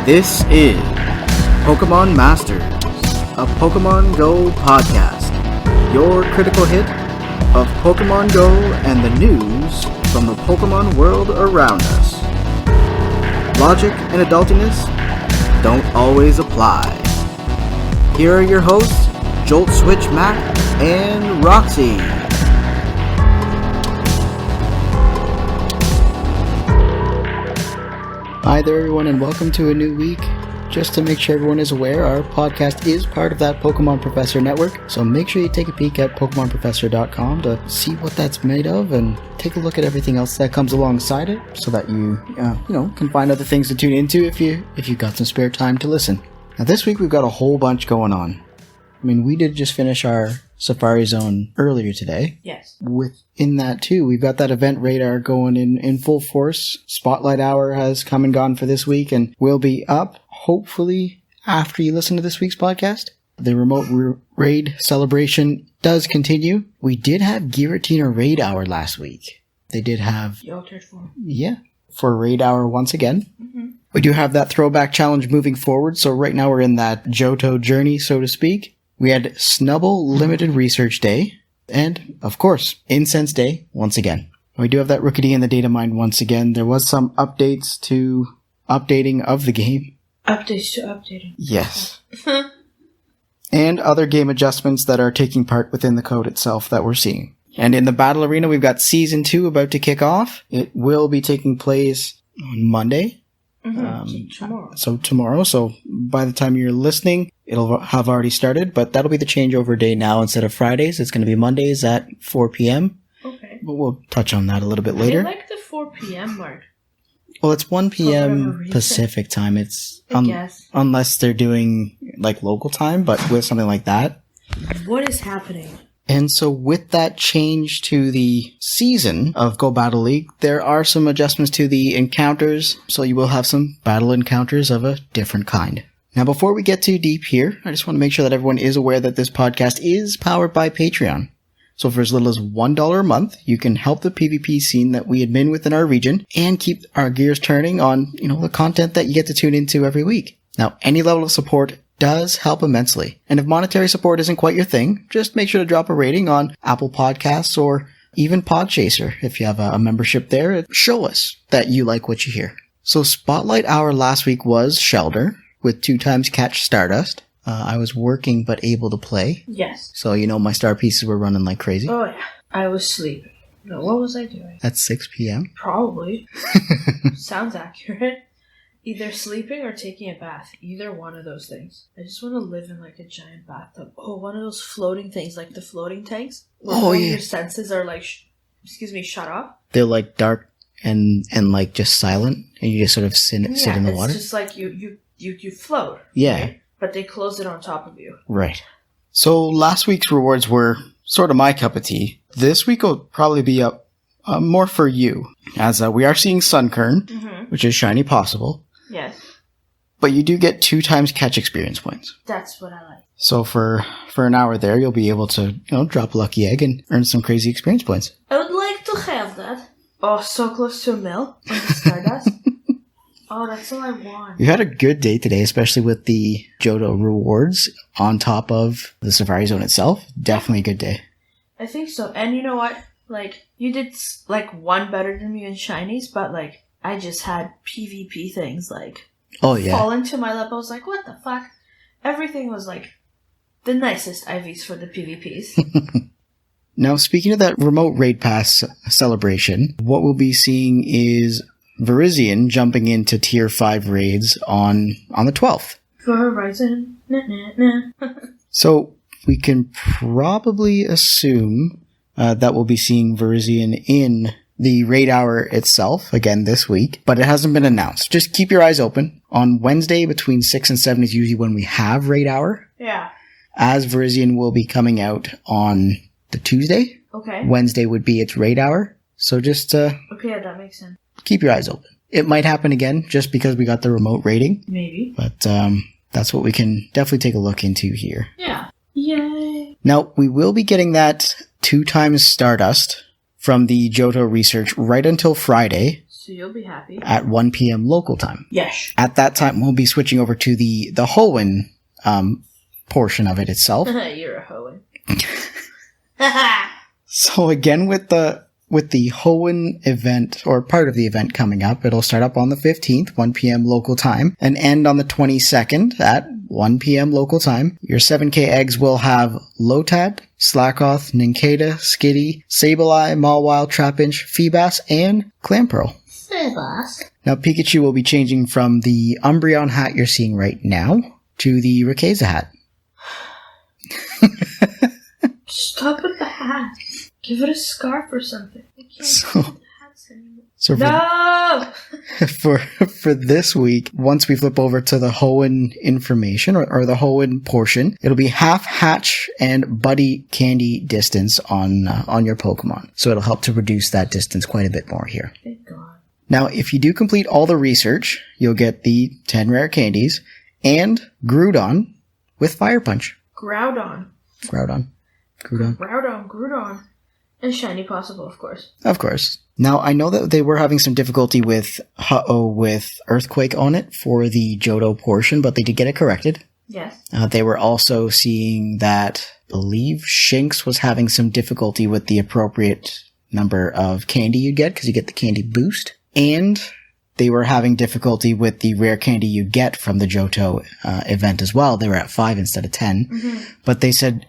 This is PkmnMstrz, a Pokemon Go podcast. Your critical hit of Pokemon Go and the news from the Pokemon world around us. Logic and adultiness don't always apply. Here are your hosts, Jolt Switch Mac and Roxy. Hi there everyone and welcome to a new week. Just to make sure everyone is aware, our podcast is part of that Pokemon Professor network, so make sure you take a peek at PokemnMstrz.com to see what that's made of and take a look at everything else that comes alongside it so that you can find other things to tune into if you've got some spare time to listen. Now this week we've got a whole bunch going on. I mean, we did just finish our Safari Zone earlier today. Yes. Within that too, we've got that event radar going in full force. Spotlight Hour has come and gone for this week and will be up, hopefully, after you listen to this week's podcast. The remote raid celebration does continue. We did have Giratina Raid Hour last week. They did have... The altered form. Yeah, for Raid Hour once again. Mm-hmm. We do have that throwback challenge moving forward, so right now we're in that Johto journey, so to speak. We had Snubble Limited Research Day, and, of course, Incense Day once again. We do have that Rookidee in the data mine once again. There was some updates to updating of the game. Updates to updating. Yes. And other game adjustments that are taking part within the code itself that we're seeing. And in the Battle Arena, we've got Season 2 about to kick off. It will be taking place on Monday. Tomorrow. So tomorrow. So by the time you're listening, it'll have already started, but that'll be the changeover day now. Instead of Fridays, it's going to be Mondays at 4 p.m. Okay. But we'll touch on that a little bit later. I like the 4 p.m. mark. Well, it's 1 p.m. Pacific time. It's unless they're doing like local time, but with something like that. What is happening? And so with that change to the season of Go Battle League, there are some adjustments to the encounters, so you will have some battle encounters of a different kind. Now, before we get too deep here, I just want to make sure that everyone is aware that this podcast is powered by Patreon. So for as little as $1 a month, you can help the PvP scene that we admin within our region and keep our gears turning on, the content that you get to tune into every week. Now, any level of support does help immensely. And if monetary support isn't quite your thing, just make sure to drop a rating on Apple Podcasts or even Podchaser. If you have a membership there, show us that you like what you hear. So Spotlight Hour last week was Shelter with 2 times Catch Stardust. I was working but able to play. Yes. So, my star pieces were running like crazy. Oh, yeah. I was sleeping. No, what was I doing? At 6 p.m.? Probably. Sounds accurate. Either sleeping or taking a bath. Either one of those things. I just want to live in like a giant bathtub. Oh, one of those floating things, like the floating tanks. Where your senses are like, shut off. They're like dark and like just silent, and you just sort of sit in the water. It's just like you float. Yeah. Right? But they close it on top of you. Right. So last week's rewards were sort of my cup of tea. This week will probably be up more for you, as we are seeing Sunkern, which is shiny possible. Yes. But you do get 2 times catch experience points. That's what I like. So for an hour there, you'll be able to, drop a lucky egg and earn some crazy experience points. I would like to have that. Oh, so close to a mil on the Stardust. Oh, that's all I want. You had a good day today, especially with the Johto rewards on top of the Safari Zone itself. Definitely a good day. I think so. And you know what? Like, you did, one better than me in Shinies, but, I just had PvP things, fall into my lap. I was like, what the fuck? Everything was, the nicest IVs for the PvPs. Now, speaking of that remote raid pass celebration, what we'll be seeing is Virizion jumping into tier 5 raids on the 12th. Verizon. So, we can probably assume that we'll be seeing Virizion in the raid hour itself, again this week, but it hasn't been announced. Just keep your eyes open. On Wednesday, between 6 and 7 is usually when we have raid hour. Yeah. As Virizion will be coming out on the Tuesday. Okay. Wednesday would be its raid hour. So just okay, yeah, that makes sense. Keep your eyes open. It might happen again just because we got the remote rating. Maybe. But that's what we can definitely take a look into here. Yeah. Yay. Now, we will be getting that 2 times Stardust from the Johto research right until Friday. So you'll be happy. At 1 p.m. local time. Yes. At that time, we'll be switching over to the Hoenn portion of it itself. You're a Hoenn. So again, with the Hoenn event, or part of the event coming up, it'll start up on the 15th, 1 p.m. local time, and end on the 22nd at 1 p.m. local time. Your 7K eggs will have Lotad, Slackoth, Nincada, Skitty, Sableye, Mawile, Trapinch, Feebas, and Clamperl. Feebas. Now, Pikachu will be changing from the Umbreon hat you're seeing right now to the Rayquaza hat. Stop with the hat. Give it a scarf or something. I can't So the hats anymore. So no! for this week, once we flip over to the Hoenn information or the Hoenn portion, it'll be half hatch and buddy candy distance on your Pokemon. So it'll help to reduce that distance quite a bit more here. Thank God. Now, if you do complete all the research, you'll get the 10 rare candies and Groudon with Fire Punch. Groudon. And shiny possible, of course. Of course. Now, I know that they were having some difficulty with Ho-Oh with Earthquake on it for the Johto portion, but they did get it corrected. Yes. They were also seeing that, I believe, Shinx was having some difficulty with the appropriate number of candy you get, because you get the candy boost. And they were having difficulty with the rare candy you get from the Johto event as well. They were at 5 instead of 10. Mm-hmm. But they said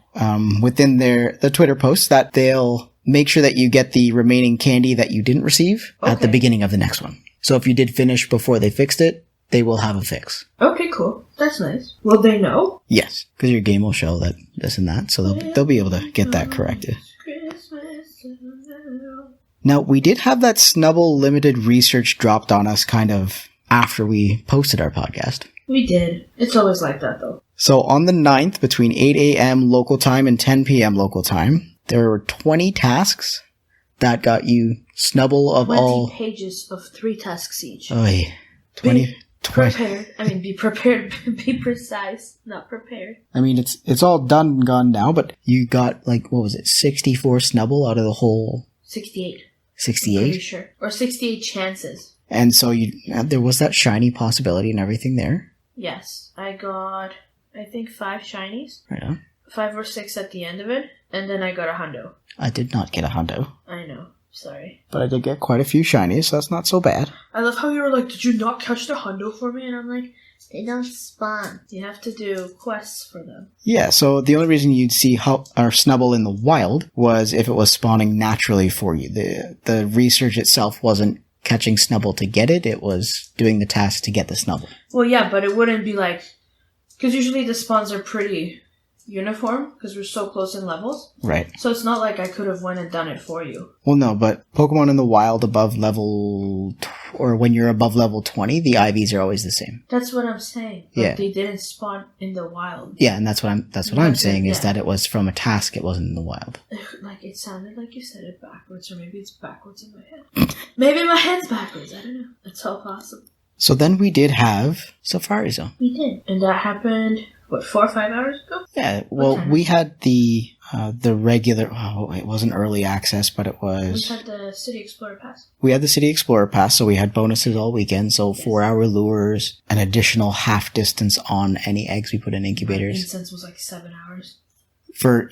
within the Twitter post that they'll make sure that you get the remaining candy that you didn't receive at the beginning of the next one. So if you did finish before they fixed it, they will have a fix. Okay, cool. That's nice. Will they know? Yes, because your game will show that this and that, so they'll be able to get that corrected. Now, we did have that Snubbull limited research dropped on us kind of after we posted our podcast. We did. It's always like that, though. So on the 9th, between 8 a.m. local time and 10 p.m. local time, there were 20 tasks that got you Snubbull of 20 all... 20 pages of 3 tasks each. Oy. 20... Prepared. I mean, be prepared. Be precise, not prepared. I mean, it's all done and gone now, but you got, like, what was it, 64 Snubbull out of the whole... 68. 68? Pretty sure. Or 68 chances. And so there was that shiny possibility and everything there? Yes. I got, I think, 5 shinies. Right on. 5 or 6 at the end of it, and then I got a hundo. I did not get a hundo. I know. Sorry. But I did get quite a few shinies, so that's not so bad. I love how you were like, did you not catch the hundo for me? And I'm like, they don't spawn. You have to do quests for them. Yeah, so the only reason you'd see our Snubbull in the wild was if it was spawning naturally for you. The research itself wasn't catching Snubbull to get it was doing the task to get the Snubbull. Well, yeah, but it wouldn't be like... Because usually the spawns are pretty uniform, because we're so close in levels. Right. So it's not like I could have went and done it for you. Well, no, but Pokemon in the wild above level... or when you're above level 20, the IVs are always the same. That's what I'm saying. But yeah. They didn't spawn in the wild. Yeah, and that's what I'm saying, is that it was from a task, it wasn't in the wild. Like, it sounded like you said it backwards, or maybe it's backwards in my head. Maybe my head's backwards, I don't know. It's all possible. So then we did have Safari Zone. We did. And that happened, 4 or 5 hours ago? Yeah, well, we had the regular... Oh, it wasn't early access, but it was... We had the City Explorer Pass. We had the City Explorer Pass, so we had bonuses all weekend. So 4-hour lures, an additional half distance on any eggs we put in incubators. Incense was like 7 hours. For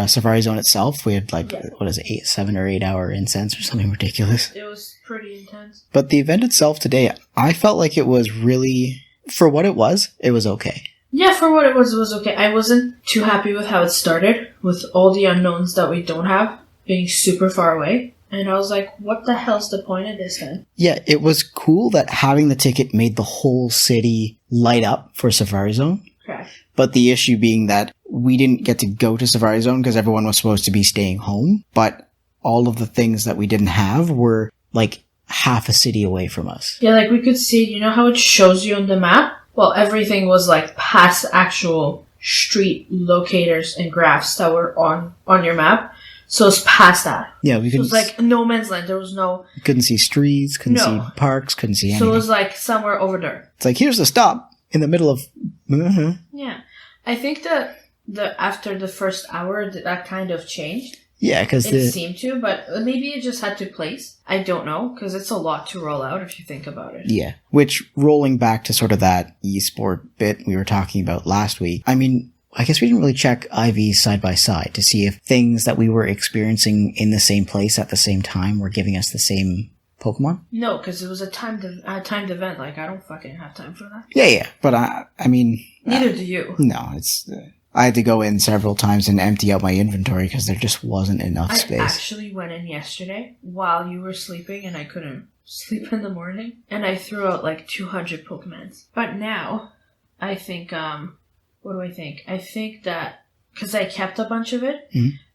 Safari Zone itself, we had 7 or 8 hour Incense or something ridiculous. It was pretty intense. But the event itself today, I felt like it was really... For what it was okay. Yeah, for what it was okay. I wasn't too happy with how it started, with all the unknowns that we don't have being super far away. And I was like, what the hell's the point of this then? Yeah, it was cool that having the ticket made the whole city light up for Safari Zone. Correct. But the issue being that we didn't get to go to Safari Zone because everyone was supposed to be staying home. But all of the things that we didn't have were like half a city away from us. Yeah, like we could see, you know how it shows you on the map? Well, everything was like past actual street locators and graphs that were on your map. So it's past that. Yeah, we couldn't... So it was like no man's land. There was no... Couldn't see streets, couldn't see parks, couldn't see anything. So it was like somewhere over there. It's like, here's the stop in the middle of... Yeah. I think the after the first hour, that kind of changed. Yeah, because it seemed to, but maybe it just had to place. I don't know, because it's a lot to roll out if you think about it. Yeah, which, rolling back to sort of that esport bit we were talking about last week, I mean, I guess we didn't really check IVs side by side to see if things that we were experiencing in the same place at the same time were giving us the same Pokemon. No, because it was a timed event. Like, I don't fucking have time for that. Yeah, but I mean... Neither do you. No, it's... I had to go in several times and empty out my inventory because there just wasn't enough space. I actually went in yesterday while you were sleeping and I couldn't sleep in the morning. And I threw out like 200 Pokemons. But now, I think, what do I think? I think that, because I kept a bunch of it,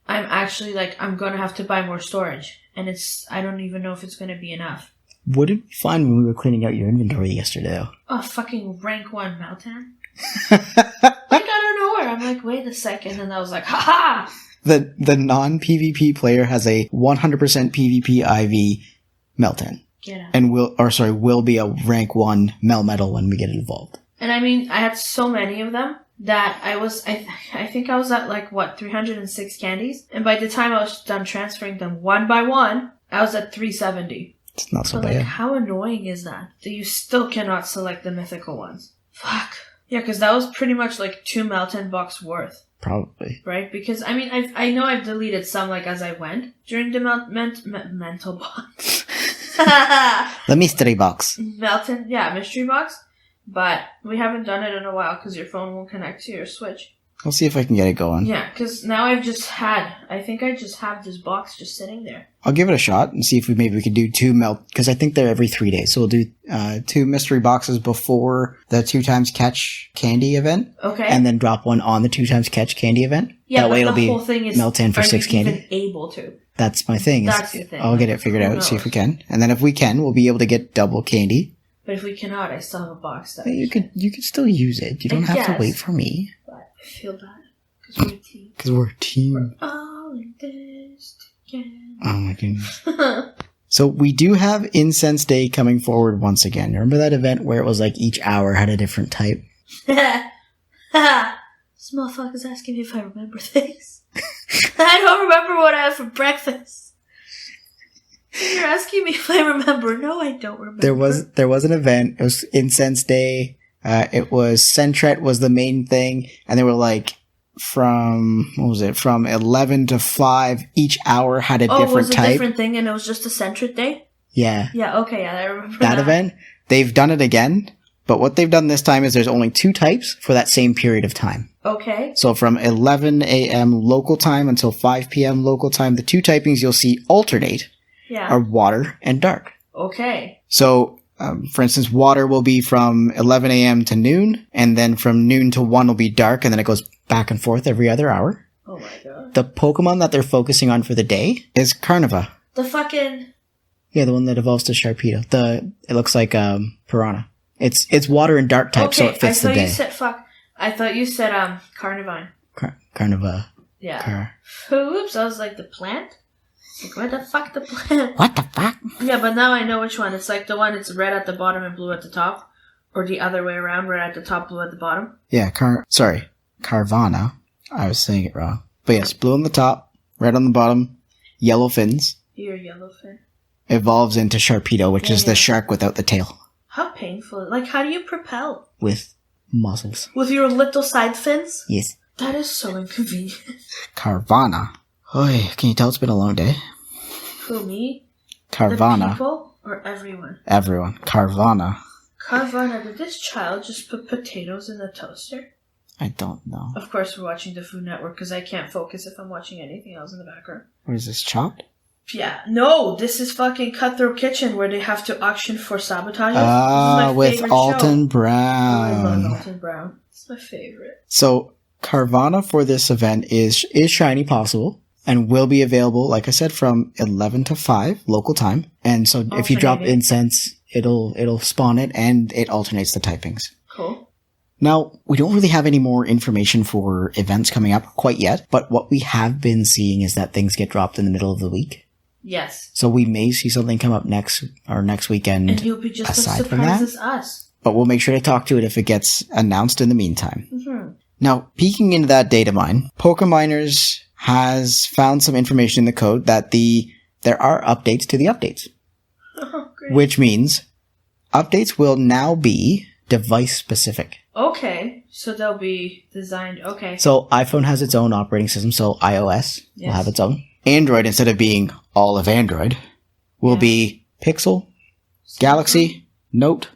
I'm actually like, I'm going to have to buy more storage. And I don't even know if it's going to be enough. What did we find when we were cleaning out your inventory yesterday, though? Oh, fucking rank 1 Meltan. Like, out of nowhere. I'm like, wait a second. And I was like, ha-ha! The non-PvP player has a 100% PvP IV Meltan. Get out. And will be a rank 1 Melmetal when we get it evolved. And I mean, I had so many of them that I think I was at like, 306 candies? And by the time I was done transferring them one by one, I was at 370. It's not so bad. Like, how annoying is that you still cannot select the mythical ones? Fuck. Yeah, because that was pretty much like 2 Meltan bucks worth. Probably. Right? Because, I mean, I know I've deleted some, like, as I went during the mental box. The mystery box. Meltan, yeah, mystery box. But we haven't done it in a while because your phone won't connect to your Switch. I'll see if I can get it going. Yeah, because now I think I just have this box just sitting there. I'll give it a shot and see if maybe we could do 2 because I think they're every 3 days. So we'll do 2 mystery boxes before the 2 times catch candy event. Okay. And then drop one on the 2 times catch candy event. Yeah, that but way it'll be whole thing is, Meltan for 6 candy. Even able to? That's my thing. That's the thing. I'll get it figured out and see if we can. And then if we can, we'll be able to get double candy. But if we cannot, I still have a box that you could still use it. You don't have to wait for me. But I feel bad. Because we're a team. We're all in this together. Oh my goodness. So we do have Incense Day coming forward once again. Remember that event where it was like each hour had a different type? This motherfucker's asking me if I remember things. I don't remember what I had for breakfast. You're asking me if I remember. No, I don't remember. There was an event. It was Incense Day. It was Sentret was the main thing. And they were like, from 11 to 5, each hour had a different type. Oh, it was a different thing and it was just a Sentret day? Yeah. Yeah, okay, yeah, I remember that event. They've done it again, but what they've done this time is there's only 2 types for that same period of time. Okay. So from 11 a.m. local time until 5 p.m. local time, the 2 typings you'll see alternate are water and dark. Okay. So, for instance, water will be from 11 a.m. to noon, and then from noon to 1 will be dark, and then it goes back and forth every other hour. Oh my god. The Pokemon that they're focusing on for the day is Carniva. The fucking... Yeah, the one that evolves to Sharpedo. It looks like Piranha. It's water and dark type, so it fits the day. I thought you said Carnivine. Carniva. Yeah. Oops, I was like, the plant? Like, where the fuck the plant? What the fuck? Yeah, but now I know which one. It's like the one that's red at the bottom and blue at the top. Or the other way around, red at the top, blue at the bottom. Yeah, Carvana. I was saying it wrong. But yes, blue on the top, red on the bottom, yellow fins. Your yellow fin. Evolves into Sharpedo, which is the shark without the tail. How painful. Like, how do you propel? With muscles. With your little side fins? Yes. That is so inconvenient. Carvana. Oy, can you tell it's been a long day? Who, me? Carvana. The people or everyone? Everyone. Carvana. Carvana, did this child just put potatoes in the toaster? I don't know. Of course we're watching the Food Network because I can't focus if I'm watching anything else in the background. What is this, Chopped? Yeah. No, this is fucking Cutthroat Kitchen where they have to auction for sabotages. With Alton Brown. Oh, I love Alton Brown. It's my favorite. So, Carvana for this event is shiny possible and will be available, like I said, from 11 to 5 local time. And so if you drop Incense, it'll spawn it and it alternates the typings. Cool. Now, we don't really have any more information for events coming up quite yet, but what we have been seeing is that things get dropped in the middle of the week. Yes. So we may see something come up next weekend. And you'll be just as surprised as us. But we'll make sure to talk to it if it gets announced in the meantime. Mm-hmm. Now, peeking into that data mine, PkmnMstrz has found some information in the code that there are updates to the updates. Oh, great. Which means updates will now be device specific. Okay, so they'll be designed, okay. So iPhone has its own operating system, so iOS will have its own. Android, instead of being all of Android, will be Pixel, Galaxy, Note,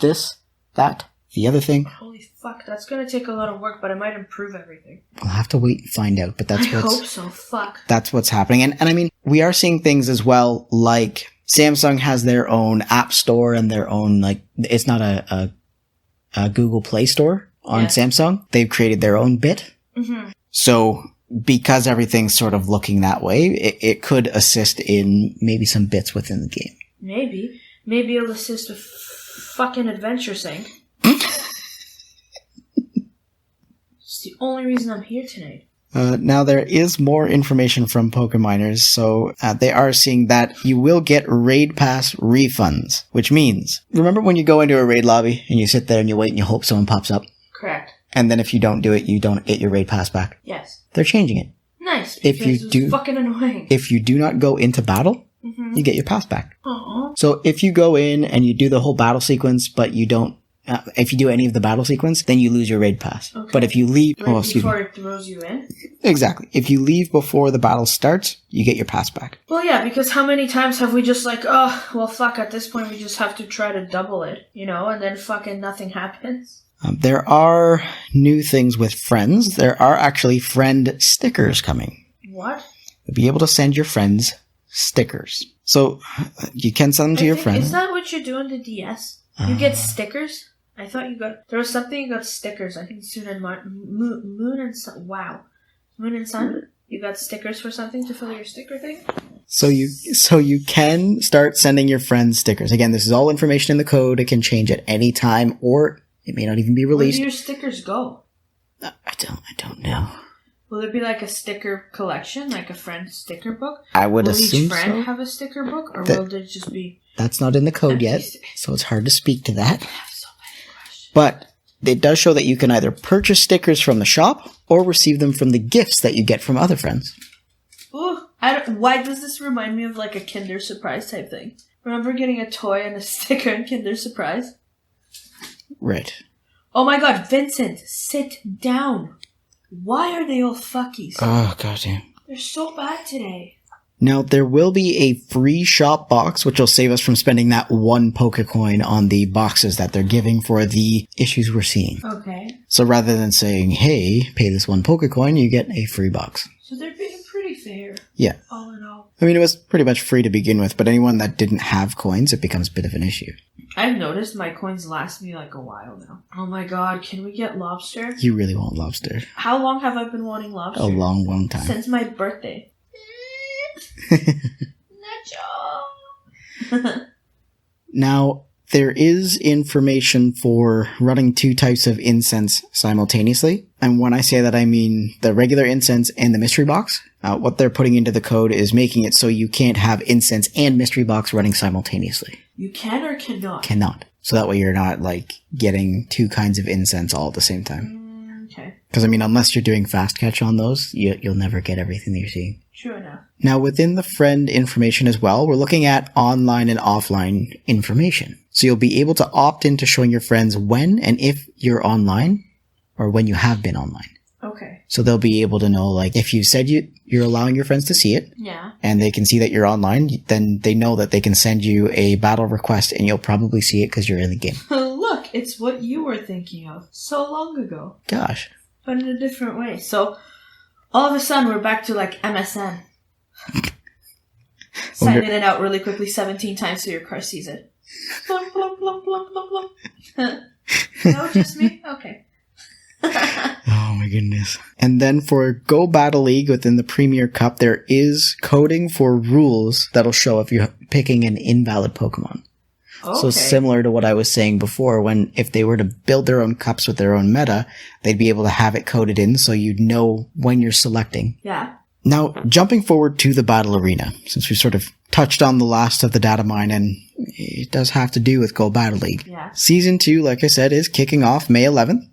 this, that, the other thing. Holy fuck, that's going to take a lot of work, but it might improve everything. We'll have to wait and find out, but I hope so, fuck. That's what's happening. And I mean, we are seeing things as well, like Samsung has their own app store and their own, like, it's not a Google Play Store on Samsung. They've created their own bit. Mm-hmm. So because everything's sort of looking that way, it could assist in maybe some bits within the game. Maybe. Maybe it'll assist with fucking Adventure Sync. It's the only reason I'm here tonight. Now, there is more information from Pokémoners, so they are seeing that you will get Raid Pass refunds, which means, remember when you go into a raid lobby and you sit there and you wait and you hope someone pops up? Correct. And then if you don't do it, you don't get your Raid Pass back? Yes. They're changing it. Nice. If you do, fucking annoying. If you do not go into battle, you get your pass back. Aww. So if you go in and you do the whole battle sequence, but you don't, if you do any of the battle sequence, then you lose your raid pass. Okay. But if you leave... before it throws you in? Exactly. If you leave before the battle starts, you get your pass back. Well, yeah, because how many times have we just like, oh, well, fuck, at this point we just have to try to double it, you know, and then fucking nothing happens? There are new things with friends. There are actually friend stickers coming. What? You'll be able to send your friends stickers. So you can send them to your friends. Is that what you do on the DS? You get stickers? I thought you got... There was something you got stickers. I think Moon and Sun. Wow. Moon and Sun? You got stickers for something to fill your sticker thing? So you can start sending your friends stickers. Again, this is all information in the code. It can change at any time, or it may not even be released. Where do your stickers go? I don't know. Will there be like a sticker collection, like a friend sticker book? I would assume so. Will each friend have a sticker book, or will there just be... That's not in the code yet, so it's hard to speak to that. But it does show that you can either purchase stickers from the shop or receive them from the gifts that you get from other friends. Ooh, why does this remind me of like a Kinder Surprise type thing? Remember getting a toy and a sticker in Kinder Surprise? Right. Oh my god, Vincent, sit down. Why are they all fuckies? Oh, goddamn. They're so bad today. Now, there will be a free shop box, which will save us from spending that one Pokecoin on the boxes that they're giving for the issues we're seeing. Okay. So rather than saying, hey, pay this one Pokecoin, you get a free box. So they're being pretty fair. Yeah. All in all. I mean, it was pretty much free to begin with, but anyone that didn't have coins, it becomes a bit of an issue. I've noticed my coins last me like a while now. Oh my god, can we get lobster? You really want lobster. How long have I been wanting lobster? A long time. Since my birthday. Now, there is information for running two types of incense simultaneously. And when I say that, I mean the regular incense and the mystery box. What they're putting into the code is making it so you can't have incense and mystery box running simultaneously. You can or cannot? Cannot. So that way you're not, like, getting two kinds of incense all at the same time. Okay. Because, I mean, unless you're doing fast catch on those, you'll never get everything that you're seeing. True enough. Now, within the friend information as well, we're looking at online and offline information. So you'll be able to opt into showing your friends when and if you're online, or when you have been online. Okay. So they'll be able to know, like, if you said you're allowing your friends to see it, yeah, and they can see that you're online, then they know that they can send you a battle request, and you'll probably see it because you're in the game. Look, it's what you were thinking of so long ago. Gosh. But in a different way. So, all of a sudden, we're back to, like, MSN. Sign in and out really quickly 17 times so your car sees it. Blum, blum, blum, blum, blum, blum. No, just me? Okay. Oh my goodness. And then for Go Battle League within the Premier Cup, there is coding for rules that'll show if you're picking an invalid Pokemon. Okay. So similar to what I was saying before, if they were to build their own cups with their own meta, they'd be able to have it coded in so you'd know when you're selecting. Yeah. Now, jumping forward to the battle arena, since we sort of touched on the last of the data mine, and it does have to do with Go Battle League. Yeah. Season 2, like I said, is kicking off May 11th.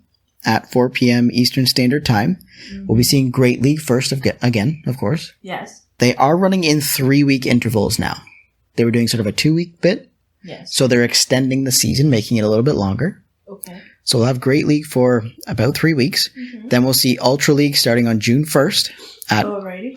at 4 p.m. Eastern Standard Time. Mm-hmm. We'll be seeing Great League first again, of course. Yes. They are running in 3-week intervals now. They were doing sort of a 2-week bit. Yes. So they're extending the season, making it a little bit longer. Okay. So we'll have Great League for about 3 weeks. Mm-hmm. Then we'll see Ultra League starting on June 1st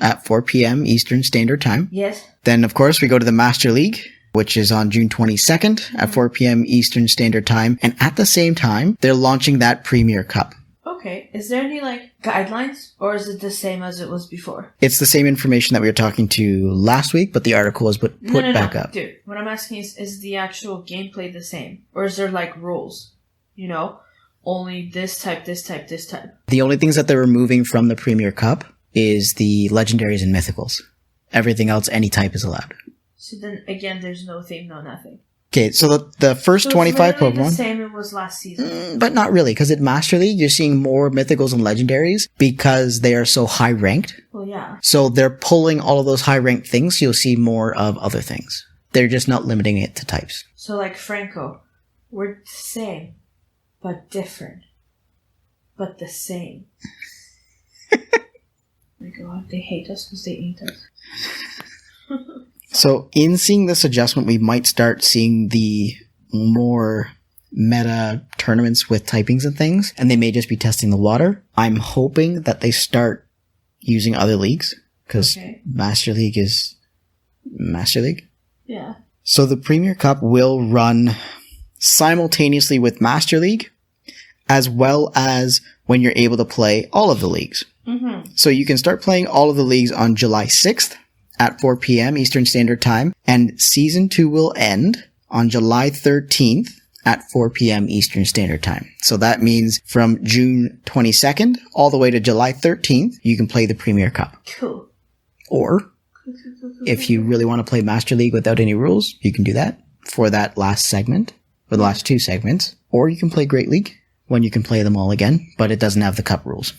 at 4 p.m. Eastern Standard Time. Yes. Then, of course, we go to the Master League, which is on June 22nd at 4 p.m. Eastern Standard Time. And at the same time, they're launching that Premier Cup. Okay. Is there any, guidelines? Or is it the same as it was before? It's the same information that we were talking to last week, but the article was put back up. Dude, what I'm asking is the actual gameplay the same? Or is there, rules? Only this type, this type, this type. The only things that they're removing from the Premier Cup is the Legendaries and Mythicals. Everything else, any type is allowed. So then, again, there's no theme, no nothing. Okay, so the first 25 Pokemon... the same it was last season. But not really, because at Master League, you're seeing more Mythicals and Legendaries because they are so high-ranked. Well, yeah. So they're pulling all of those high-ranked things, so you'll see more of other things. They're just not limiting it to types. So Franco, we're the same, but different. But the same. Oh my god, they hate us because they eat us. So, in seeing this adjustment, we might start seeing the more meta tournaments with typings and things, and they may just be testing the water. I'm hoping that they start using other leagues, because Master League is Master League. Yeah. So, the Premier Cup will run simultaneously with Master League, as well as when you're able to play all of the leagues. Mm-hmm. So, you can start playing all of the leagues on July 6th. At 4 p.m. Eastern Standard Time, and Season 2 will end on July 13th at 4 p.m. Eastern Standard Time. So that means from June 22nd all the way to July 13th, you can play the Premier Cup. Cool. Or, if you really want to play Master League without any rules, you can do that for that last segment, or the last 2 segments. Or you can play Great League, when you can play them all again, but it doesn't have the cup rules.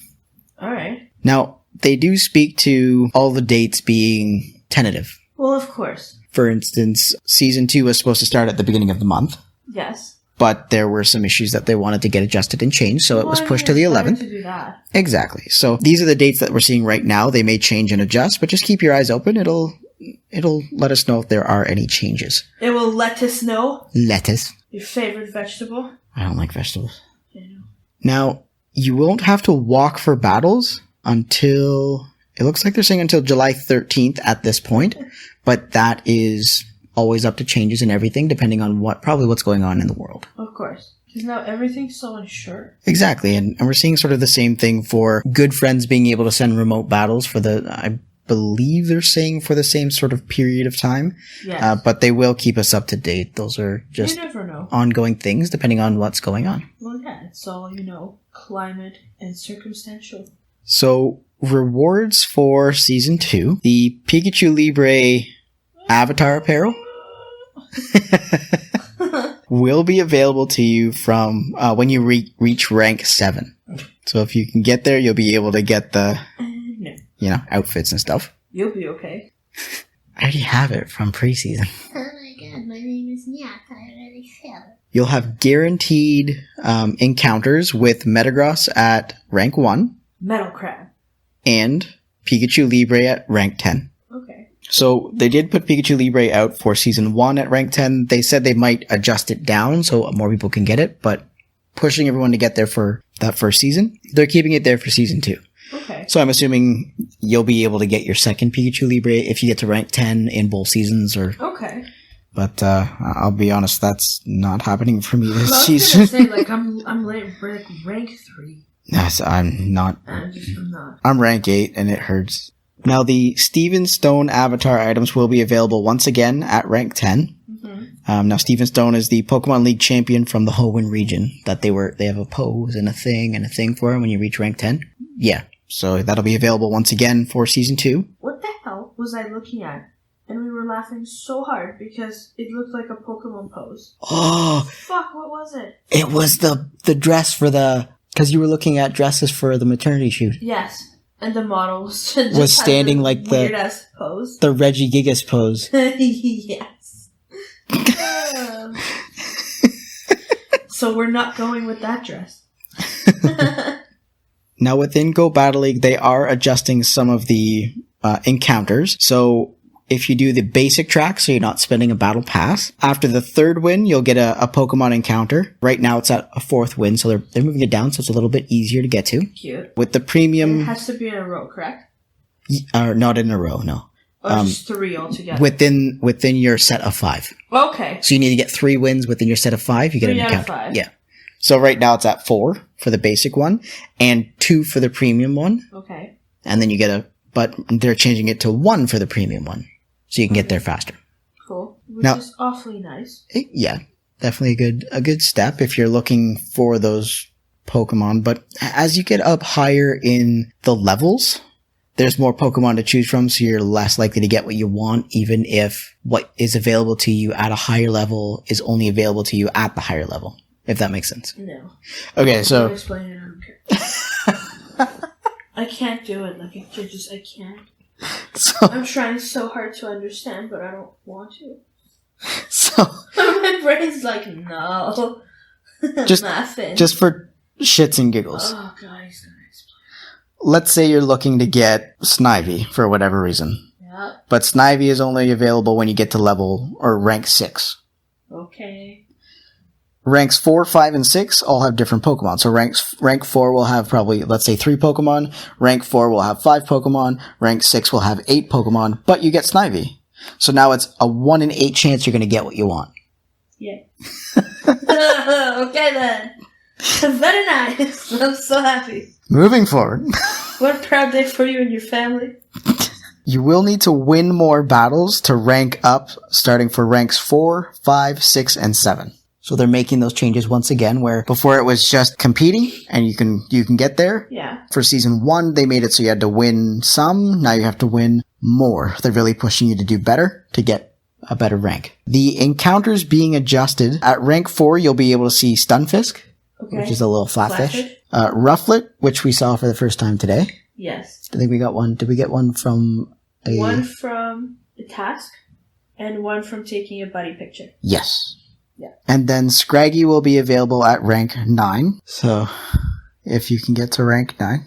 Alright. Now, they do speak to all the dates being tentative. Well, of course. For instance, Season 2 was supposed to start at the beginning of the month. Yes. But there were some issues that they wanted to get adjusted and changed, so it was pushed to the 11th. To do that. Exactly. So these are the dates that we're seeing right now. They may change and adjust, but just keep your eyes open. It'll let us know if there are any changes. It will let us know? Lettuce. Your favorite vegetable? I don't like vegetables. I know. Now, you won't have to walk for battles until, it looks like they're saying until July 13th at this point, but that is always up to changes and everything depending on probably what's going on in the world. Of course. Because now everything's so unsure. Exactly, and we're seeing sort of the same thing for good friends being able to send remote battles for I believe they're saying for the same sort of period of time. Yes. But they will keep us up to date. Those are just you never know. Ongoing things depending on what's going on. Well, yeah, it's all, climate and circumstantial. So, rewards for Season 2. The Pikachu Libre Avatar Apparel will be available to you from when you reach rank 7. So if you can get there, you'll be able to get the outfits and stuff. You'll be okay. I already have it from preseason. Oh my god, my name is Nyat. I already have it. You'll have guaranteed encounters with Metagross at rank 1. Metal Crab. And Pikachu Libre at rank 10. Okay. So they did put Pikachu Libre out for Season 1 at rank 10. They said they might adjust it down so more people can get it, but pushing everyone to get there for that first season, they're keeping it there for Season 2. Okay. So I'm assuming you'll be able to get your second Pikachu Libre if you get to rank 10 in both seasons. Okay. But I'll be honest, that's not happening for me this season. I was gonna say, I'm rank 3. Yes, I'm not. I'm not. I'm rank 8, and it hurts. Now, the Steven Stohn avatar items will be available once again at rank 10. Mm-hmm. Now, Steven Stohn is the Pokemon League champion from the Hoenn region. They have a pose and a thing for him when you reach rank 10. Yeah, so that'll be available once again for Season 2. What the hell was I looking at? And we were laughing so hard because it looked like a Pokemon pose. Oh! Fuck, what was it? It was the dress for the... Because you were looking at dresses for the maternity shoot. Yes. And the model was standing like the weird-ass pose. The Reggie Gigas pose. Yes. So we're not going with that dress. Now within Go Battle League, they are adjusting some of the encounters. So if you do the basic track, so you're not spending a battle pass, after the 3rd win, you'll get a Pokemon encounter. Right now it's at a 4th win, so they're moving it down, so it's a little bit easier to get to. Cute. With the premium... It has to be in a row, correct? Not in a row, no. Or just 3 altogether? Within your set of 5. Okay. So you need to get 3 wins within your set of 5. You get an encounter. 3 out of 5. Yeah. So right now it's at 4 for the basic one, and 2 for the premium one. Okay. And then you get but they're changing it to 1 for the premium one. So you can get there faster. Cool. Which is awfully nice. Yeah, definitely a good step if you're looking for those Pokemon. But as you get up higher in the levels, there's more Pokemon to choose from, so you're less likely to get what you want, even if what is available to you at a higher level is only available to you at the higher level. If that makes sense. No. Okay, so... Explain it, I don't care. I can't do it. Like, I can't. So, I'm trying so hard to understand, but I don't want to. So my brain's like, no. Just for shits and giggles. Oh, guys. Let's say you're looking to get Snivy for whatever reason. Yeah. But Snivy is only available when you get to level or rank 6. Okay. Ranks 4, 5, and 6 all have different Pokemon. So rank 4 will have probably, let's say, 3 Pokemon. Rank 4 will have 5 Pokemon. Rank 6 will have 8 Pokemon. But you get Snivy. So now it's a 1 in 8 chance you're going to get what you want. Yeah. Okay then. Very nice. I'm so happy. Moving forward. What a proud day for you and your family. You will need to win more battles to rank up, starting for ranks 4, 5, 6, and 7. So they're making those changes once again, where before it was just competing and you can get there. Yeah. For season 1, they made it so you had to win some. Now you have to win more. They're really pushing you to do better to get a better rank. The encounters being adjusted. At rank 4, you'll be able to see Stunfisk, which is a little flatfish. Rufflet, which we saw for the first time today. Yes. I think we got one. Did we get one from One from the task and one from taking a buddy picture. Yes. Yeah. And then Scraggy will be available at rank 9. So, if you can get to rank 9.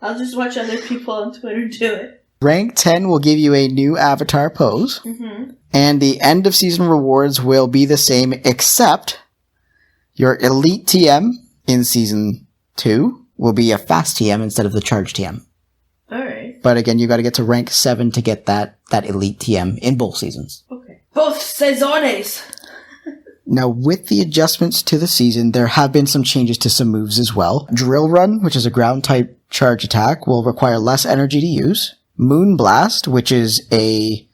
I'll just watch other people on Twitter do it. Rank 10 will give you a new avatar pose. Mm-hmm. And the end of season rewards will be the same, except your Elite TM in season 2 will be a fast TM instead of the charge TM. Alright. But again, you got to get to rank 7 to get that Elite TM in both seasons. Okay. Both seasons! Now, with the adjustments to the season, there have been some changes to some moves as well. Drill Run, which is a ground-type charge attack, will require less energy to use. Moon Blast, which is a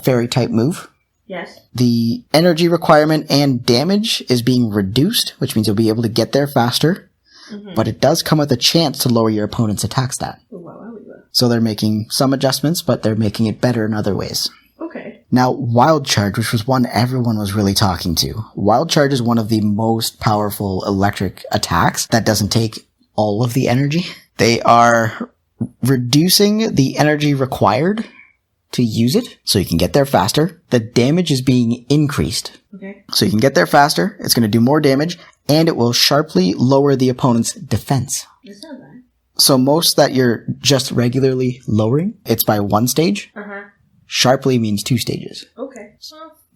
fairy-type move. Yes. The energy requirement and damage is being reduced, which means you'll be able to get there faster. Mm-hmm. But it does come with a chance to lower your opponent's attack stat. So they're making some adjustments, but they're making it better in other ways. Okay. Now, Wild Charge, which was one everyone was really talking to. Wild Charge is one of the most powerful electric attacks that doesn't take all of the energy. They are reducing the energy required to use it, so you can get there faster. The damage is being increased. Okay. So you can get there faster, it's going to do more damage, and it will sharply lower the opponent's defense. That's not bad. So most that you're just regularly lowering, it's by 1 stage. Uh-huh. Sharply means 2 stages. Okay.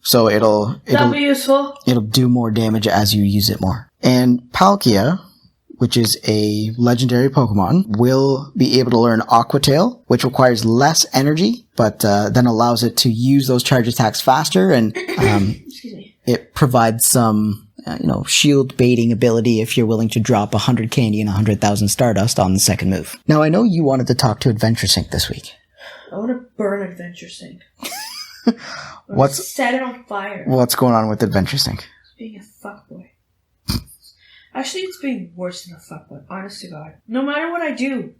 So it'll be useful. It'll do more damage as you use it more. And Palkia, which is a legendary Pokemon, will be able to learn Aqua Tail, which requires less energy, but then allows it to use those charge attacks faster, and Excuse me. It provides some shield baiting ability if you're willing to drop 100 candy and 100,000 Stardust on the second move. Now, I know you wanted to talk to Adventure Sync this week. I want to burn Adventure Sync. Set it on fire. What's going on with Adventure Sync? It's being a fuckboy. Actually, it's being worse than a fuckboy, honest to God. No matter what I do,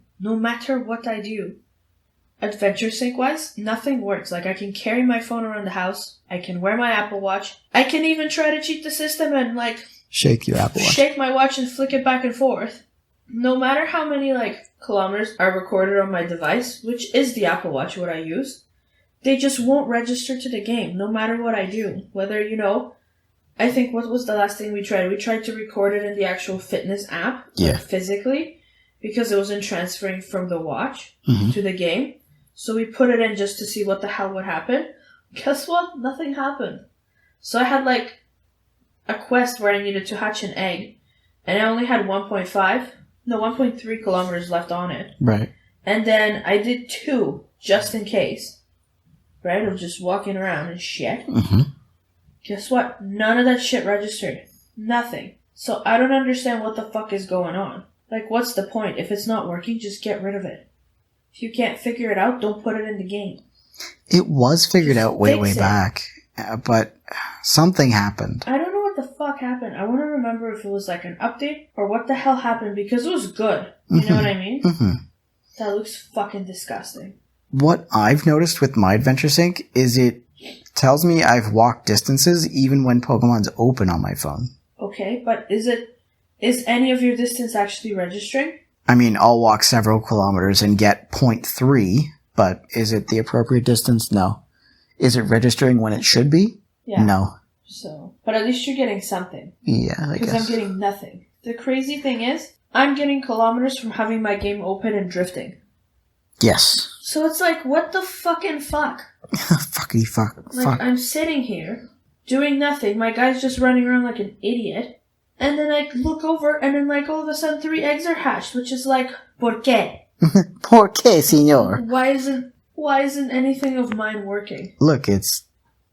Adventure Sync-wise, nothing works. Like, I can carry my phone around the house, I can wear my Apple Watch, I can even try to cheat the system and, shake your Apple Watch. Shake my watch and flick it back and forth. No matter how many, kilometers are recorded on my device, which is the Apple Watch, what I use, they just won't register to the game, no matter what I do. Whether, I think what was the last thing we tried? We tried to record it in the actual fitness app, like physically, because it wasn't transferring from the watch to the game. So we put it in just to see what the hell would happen. Guess what? Nothing happened. So I had like a quest where I needed to hatch an egg, and I only had 1.3 kilometers left on it. Right. And then I did 2 just in case, right? Of just walking around and shit. Mm-hmm. Guess what? None of that shit registered. Nothing. So I don't understand what the fuck is going on. Like, what's the point? If it's not working, just get rid of it. If you can't figure it out, don't put it in the game. It was figured out way back, but something happened. I don't know what the fuck happened. I want to remember if it was like an update or what the hell happened, because it was good. You know what I mean? Mm-hmm. That looks fucking disgusting. What I've noticed with my Adventure Sync is it tells me I've walked distances even when Pokemon's open on my phone. Okay, but is any of your distance actually registering? I mean, I'll walk several kilometers and get 0.3, but is it the appropriate distance? No. Is it registering when it should be? Yeah. No. So, but at least you're getting something. Yeah, I guess. Because I'm getting nothing. The crazy thing is, I'm getting kilometers from having my game open and drifting. Yes. So it's like, what the fucking fuck? Fuckity fuck. Like, fuck. I'm sitting here, doing nothing. My guy's just running around like an idiot. And then I look over, and then like all of a sudden 3 eggs are hatched, which is like, ¿por qué? ¿Por qué, señor? Why isn't anything of mine working? Look, it's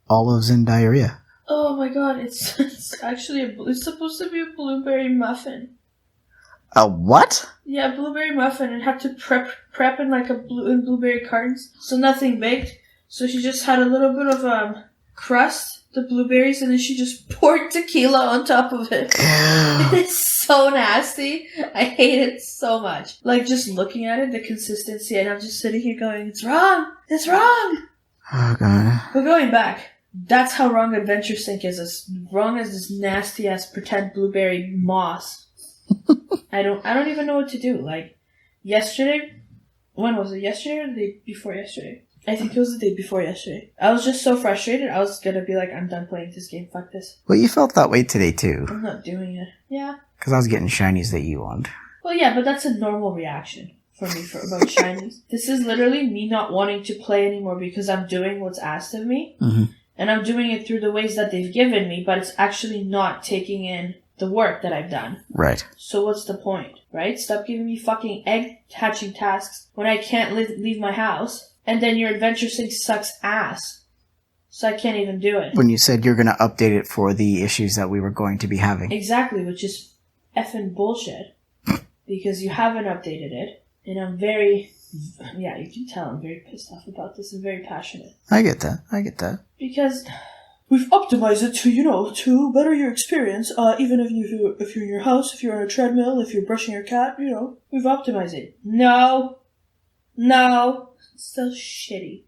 olives and diarrhea. Oh my god, it's actually it's supposed to be a blueberry muffin. A what? Yeah, blueberry muffin, and had to prep in like in blueberry cartons, so nothing baked. So she just had a little bit of crust, the blueberries, and then she just poured tequila on top of it. It's so nasty. I hate it so much. Like, just looking at it, the consistency, and I'm just sitting here going, it's wrong! It's wrong! Oh god. But going back, that's how wrong Adventure Sync is. As wrong as this nasty ass pretend blueberry moss. I don't even know what to do. Like, yesterday, when was it? Yesterday or the day before yesterday? I think it was the day before yesterday. I was just so frustrated, I was gonna be like, I'm done playing this game, fuck this. Well, you felt that way today too. I'm not doing it. Yeah. Because I was getting shinies that you want. Well, yeah, but that's a normal reaction for me about shinies. This is literally me not wanting to play anymore because I'm doing what's asked of me. Mm-hmm. And I'm doing it through the ways that they've given me, but it's actually not taking in the work that I've done. Right. So what's the point, right? Stop giving me fucking egg hatching tasks when I can't leave my house. And then your Adventure Sync sucks ass. So I can't even do it. When you said you're going to update it for the issues that we were going to be having. Exactly, which is effing bullshit. Because you haven't updated it. And I'm very... Yeah, you can tell I'm very pissed off about this and very passionate. I get that. Because we've optimized it to better your experience. Even if you're in your house, if you're on a treadmill, if you're brushing your cat, we've optimized it. No. It's still shitty.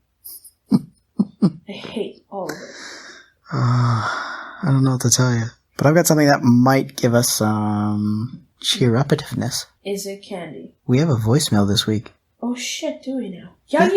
I hate all of it. I don't know what to tell you. But I've got something that might give us some cheer-upativeness. Is it candy? We have a voicemail this week. Oh shit, do we now? Yeah,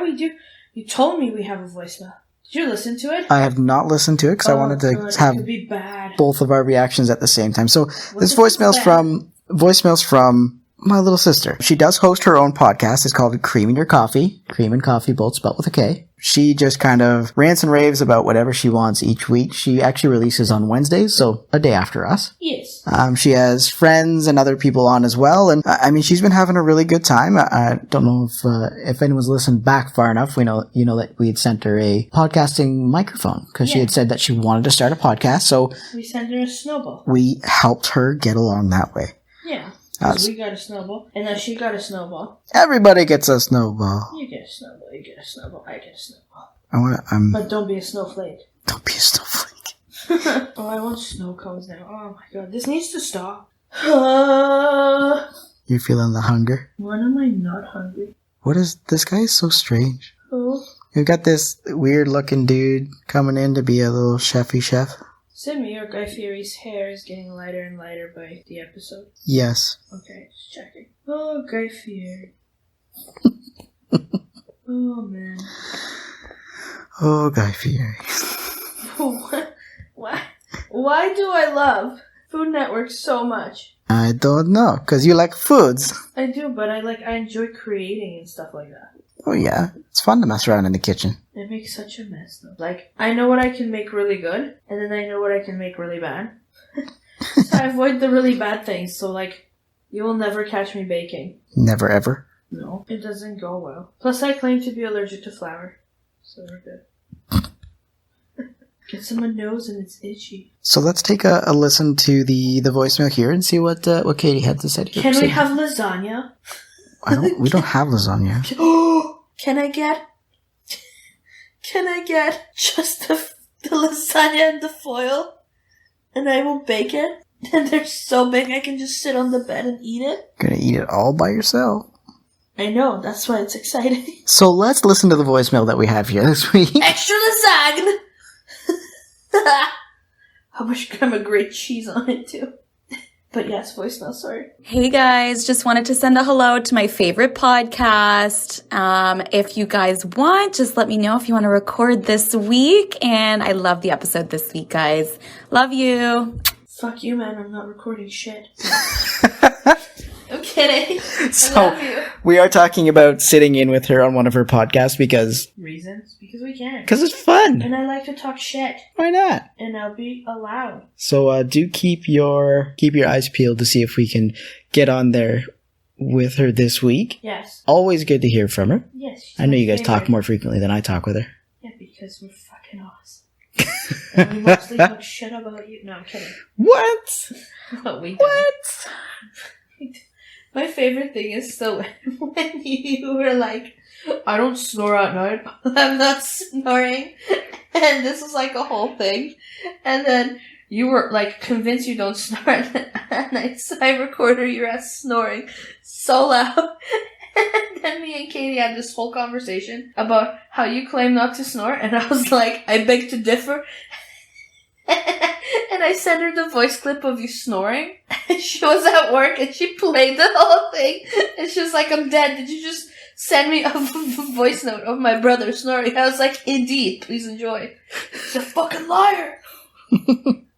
we do. You told me we have a voicemail. Did you listen to it? I have not listened to it because I wanted to have both of our reactions at the same time. So this voicemail's from my little sister. She does host her own podcast. It's called Cream in Your Coffee. Cream and coffee, both spelled with a K. She just kind of rants and raves about whatever she wants each week. She actually releases on Wednesdays, so a day after us. Yes. She has friends and other people on as well, and I mean, she's been having a really good time. I don't know if anyone's listened back far enough. We know that we had sent her a podcasting microphone because she had said that she wanted to start a podcast. So we sent her a snowball. We helped her get along that way. Yeah. We got a snowball, and then she got a snowball. Everybody gets a snowball. You get a snowball, I get a snowball. But don't be a snowflake. Don't be a snowflake. Oh, I want snow cones now. Oh my god, this needs to stop. You're feeling the hunger? When am I not hungry? This guy is so strange. Oh. We've got this weird looking dude coming in to be a little chefy chef. Send me your Guy Fieri's hair is getting lighter and lighter by the episode. Yes. Okay, just checking. Oh, Guy Fieri. Oh, man. Oh, Guy Fieri. What? Why do I love Food Network so much? I don't know, because you like foods. I do, but I enjoy creating and stuff like that. Oh yeah, it's fun to mess around in the kitchen. It makes such a mess though. Like, I know what I can make really good, and then I know what I can make really bad. So I avoid the really bad things, so like, you will never catch me baking. Never ever? No, it doesn't go well. Plus I claim to be allergic to flour, so we're good. Gets in my nose and it's itchy. So let's take a listen to the voicemail here and see what Katie had to say. Can we have lasagna? We don't have lasagna. Can I get just the lasagna and the foil? And I will bake it. And they're so big I can just sit on the bed and eat it. Gonna eat it all by yourself. I know, that's why it's exciting. So let's listen to the voicemail that we have here this week. Extra lasagna! How much grate cheese on it too. But yes, voicemail, sorry. Hey guys, just wanted to send a hello to my favorite podcast. If you guys want, just let me know if you want to record this week. And I love the episode this week, guys. Love you. Fuck you, man. I'm not recording shit. I'm kidding. So, I love you. we are talking about sitting in with her on one of her podcasts because... Reasons? Because we can. Because it's fun. And I like to talk shit. Why not? And I'll be allowed. So do keep your eyes peeled to see if we can get on there with her this week. Yes. Always good to hear from her. Yes. I know you guys talk more frequently than I talk with her. Yeah, because we're fucking awesome. And we mostly talk shit about you. No, I'm kidding. What? What we do. What? My favorite thing is when you were like, I don't snore at night. I'm not snoring. And this was like a whole thing. And then you were like convinced you don't snore at night. So I recorded your ass snoring so loud. And then me and Katie had this whole conversation about how you claim not to snore. And I was like, I beg to differ. And I sent her the voice clip of you snoring. And she was at work and she played the whole thing. And she was like, I'm dead. Did you just send me a voice note of my brother snoring? I was like, indeed. Please enjoy. She's a fucking liar.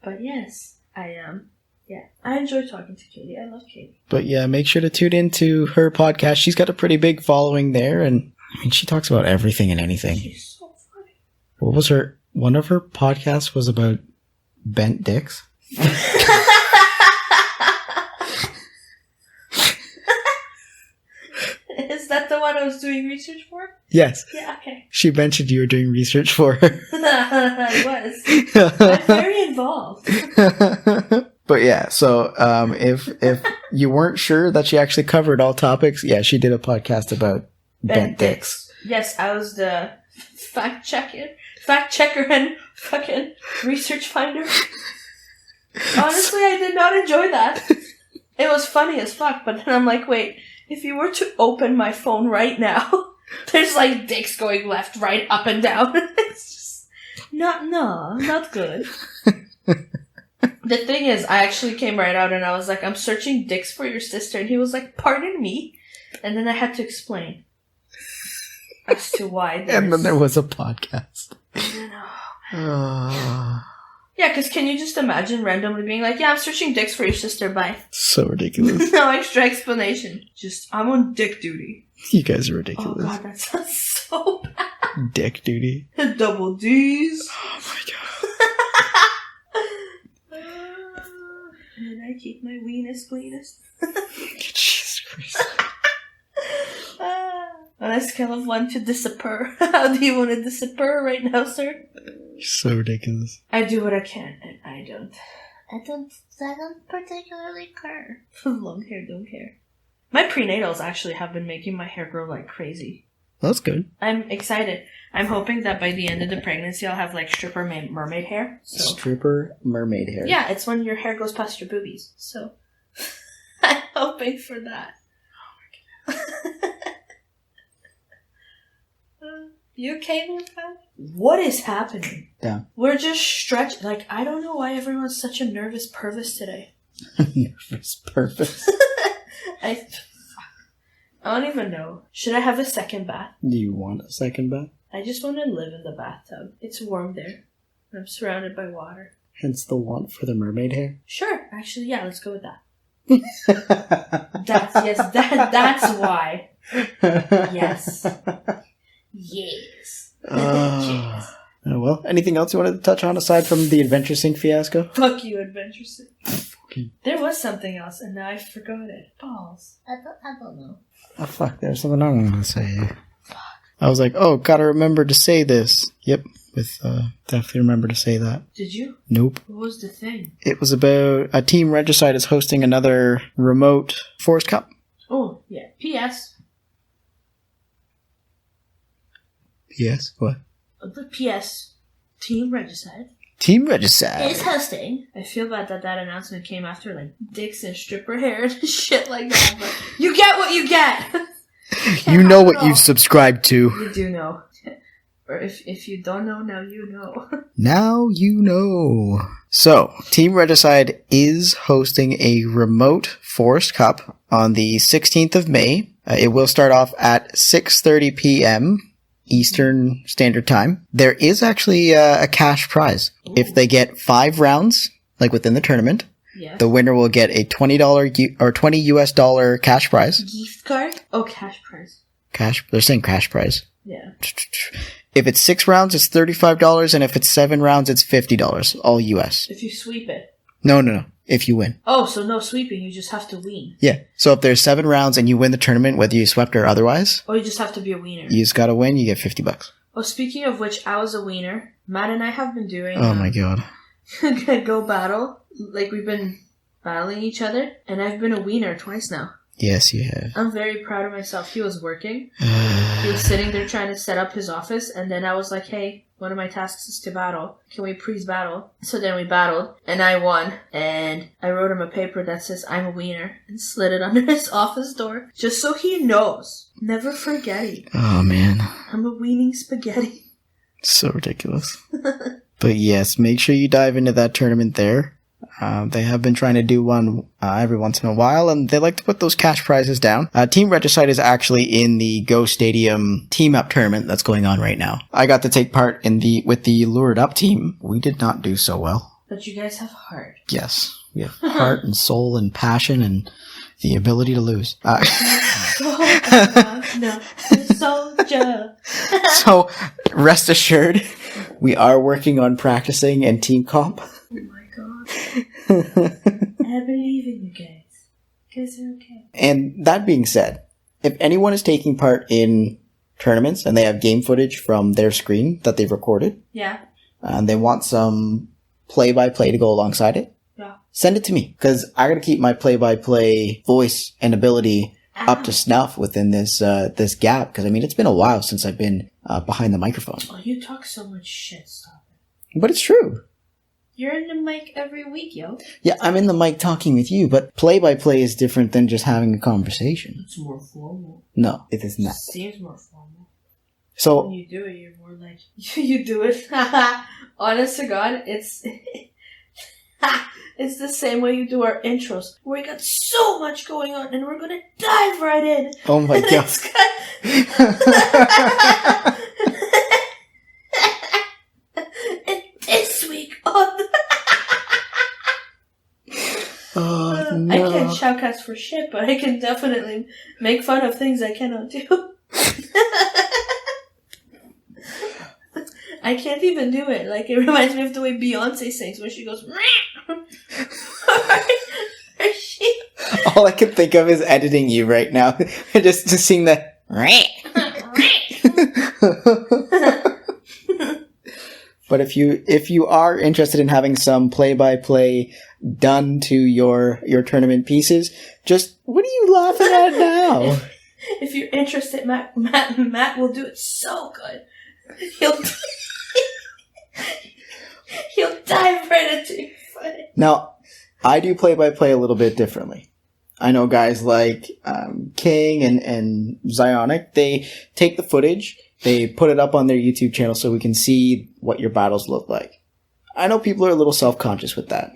But yes, I am. Yeah, I enjoy talking to Katie. I love Katie. But yeah, make sure to tune into her podcast. She's got a pretty big following there. And I mean, she talks about everything and anything. She's so funny. What was one of her podcasts was about bent dicks? Is that the one I was doing research for? Yes. Yeah, okay. She mentioned you were doing research for her. I was. I'm very involved. But yeah, so if you weren't sure that she actually covered all topics, yeah, she did a podcast about bent dicks. Yes, I was the fact checker and fucking research finder. Honestly, I did not enjoy that. It was funny as fuck, but then I'm like, wait, if you were to open my phone right now, there's like dicks going left, right, up and down. It's just not good. The thing is, I actually came right out and I was like, I'm searching dicks for your sister. And he was like, pardon me? And then I had to explain as to why. And then there was a podcast. And then, yeah, because can you just imagine randomly being like, yeah, I'm searching dicks for your sister, bye. So ridiculous. No extra explanation. Just, I'm on dick duty. You guys are ridiculous. Oh god, that sounds so bad. Dick duty. Double D's. Oh my god. And I keep my weenus. Jesus Christ. On a scale of 1 to disappear, how do you want to disappear right now, sir? You're so ridiculous. I do what I can, and I don't particularly care. Long hair, don't care. My prenatals actually have been making my hair grow like crazy. That's good. I'm excited. I'm hoping that by the end of the pregnancy, I'll have like stripper mermaid hair. So. Stripper mermaid hair. Yeah, it's when your hair goes past your boobies. So I'm hoping for that. Oh my god. You okay there, pal? What is happening? Yeah. We're just stretched. Like, I don't know why everyone's such a nervous pervis today. Nervous pervis. I don't even know. Should I have a second bath? Do you want a second bath? I just want to live in the bathtub. It's warm there. I'm surrounded by water. Hence the want for the mermaid hair? Sure. Actually, yeah, let's go with that. That's why. Yes. Yes. Yes. Oh, well, anything else you wanted to touch on aside from the Adventure Sync fiasco? Fuck you, Adventure Sync. There was something else, and now I forgot it. Balls. I don't know. Oh, fuck, there's something I wanted to say. Fuck. I was like, oh, gotta remember to say this. Yep, definitely remember to say that. Did you? Nope. What was the thing? It was about a Team Regicide is hosting another remote Forest Cup. Oh, yeah. P.S. P.S. What? The P.S. Team Regicide. Team Regicide is hosting. I feel bad that announcement came after, like, dicks and stripper hair and shit like that, but you get what you get! You know what you've subscribed to. You do know. Or if you don't know, now you know. Now you know. So, Team Regicide is hosting a remote Forest Cup on the 16th of May. It will start off at 6:30 p.m. Eastern Standard Time. There is actually a cash prize. Ooh. If they get 5 rounds, like within the tournament, yes, the winner will get a $20 or $20 US cash prize. Gift card? Oh, cash prize. They're saying cash prize. Yeah. If it's 6 rounds, it's $35, and if it's 7 rounds, it's $50, all US. If you sweep it. No. If you win. Oh, so no sweeping, you just have to win. Yeah. So if there's 7 rounds and you win the tournament, whether you swept or otherwise. Oh, you just have to be a wiener. You just gotta win, you get $50. Oh, speaking of which, I was a wiener. Matt and I have been doing... Oh my god. Go battle. Like, we've been battling each other, and I've been a wiener twice now. Yes, you have. I'm very proud of myself. He was working. He was sitting there trying to set up his office, and then I was like, hey, one of my tasks is to battle. Can we please battle? So then we battled, and I won. And I wrote him a paper that says, I'm a wiener, and slid it under his office door, just so he knows. Never forgetting. Oh, man. I'm a wiening spaghetti. So ridiculous. But yes, make sure you dive into that tournament there. They have been trying to do one every once in a while, and they like to put those cash prizes down. Team Regicide is actually in the Go Stadium team-up tournament that's going on right now. I got to take part with the Lured Up team. We did not do so well. But you guys have heart. Yes, we have heart and soul and passion and the ability to lose. Soldier. So, rest assured, we are working on practicing and team comp. I believe in you guys. You guys are okay. And that being said, if anyone is taking part in tournaments and they have game footage from their screen that they've recorded, yeah, and they want some play-by-play to go alongside it, yeah, send it to me, because I gotta keep my play-by-play voice and ability up to snuff within this gap, because I mean it's been a while since I've been behind the microphone. Oh, you talk so much shit, stop it. But it's true. You're in the mic every week, yo. Yeah, I'm in the mic talking with you, but play-by-play is different than just having a conversation. It's more formal. No, it is not. It seems more formal. So when you do it, you're more like... You do it. Honest to God, it's... It's the same way you do our intros. We got so much going on, and we're gonna dive right in. Oh my god. And this week on... Oh, no. I can't shoutcast for shit, but I can definitely make fun of things I cannot do. I can't even do it. Like, it reminds me of the way Beyonce sings when she goes... All I can think of is editing you right now. just to sing the... But if you are interested in having some play-by-play done to your tournament pieces, just what are you laughing at now? If you're interested, Matt will do it so good. He'll dive right into your footage. Now, I do play-by-play a little bit differently. I know guys like King and Zionic, they take the footage, they put it up on their YouTube channel so we can see what your battles look like. I know people are a little self-conscious with that.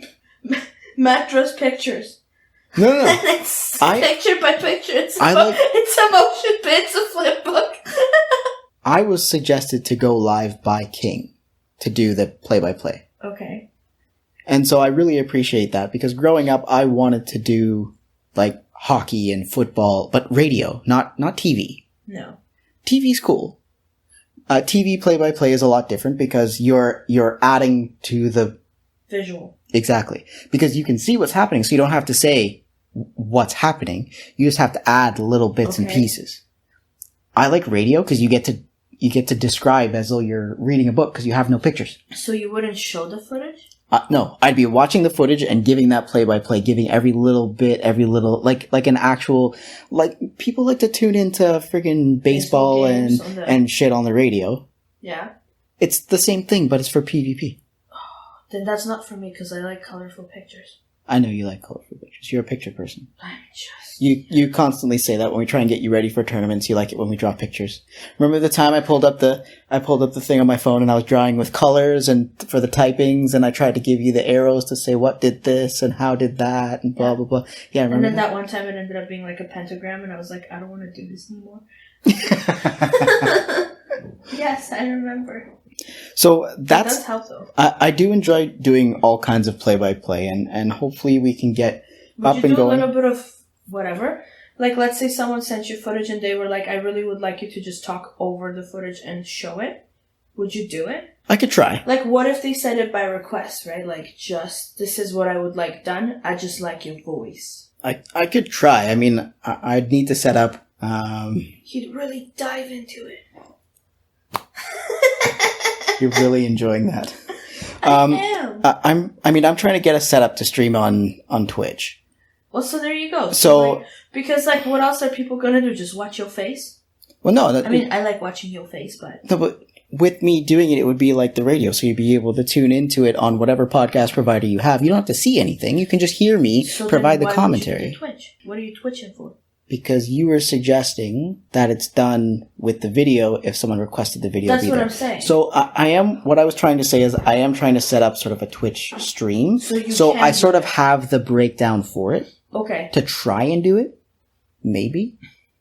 Matt draws pictures. No. It's picture by picture. It's a motion picture. It's a flip book. I was suggested to go live by King to do the play-by-play. Okay. And so I really appreciate that because growing up, I wanted to do like hockey and football, but radio, not TV. No. TV's cool. TV play-by-play is a lot different because you're adding to the visual. Exactly. Because you can see what's happening, so you don't have to say what's happening. You just have to add little bits and pieces. I like radio because you get to describe as though you're reading a book because you have no pictures. So you wouldn't show the footage? No, I'd be watching the footage and giving that play-by-play, giving every little bit, every little, like an actual, like, people like to tune into friggin' baseball and shit on the radio. Yeah. It's the same thing, but it's for PvP. Oh, then that's not for me, because I like colorful pictures. I know you like colorful pictures. You're a picture person. I'm just... You constantly say that when we try and get you ready for tournaments. You like it when we draw pictures. Remember the time I pulled up the thing on my phone and I was drawing with colors and for the typings and I tried to give you the arrows to say what did this and how did that and blah blah blah. Yeah, remember. And then that one time it ended up being like a pentagram and I was like, I don't want to do this anymore. Yes, I remember. So that does help though. I do enjoy doing all kinds of play-by-play and hopefully we can get up and going. Would you do a little bit of whatever? Like, let's say someone sent you footage and they were like, I really would like you to just talk over the footage and show it. Would you do it? I could try. Like, what if they said it by request, right? Like, just, this is what I would like done. I just like your voice. I could try. I mean, I'd need to set up... You'd really dive into it. You're really enjoying that. I am. I'm trying to get a setup to stream on Twitch. Well, so there you go. So like, because, like, what else are people gonna do? Just watch your face? Well, no. I like watching your face, but... No, but with me doing it, it would be like the radio, so you'd be able to tune into it on whatever podcast provider you have. You don't have to see anything. You can just hear me provide the commentary. Would you Twitch? What are you twitching for? Because you were suggesting that it's done with the video if someone requested the video. That's what I'm saying. So what I was trying to say is I am trying to set up sort of a Twitch stream. So I sort of have the breakdown for it. Okay. To try and do it. Maybe.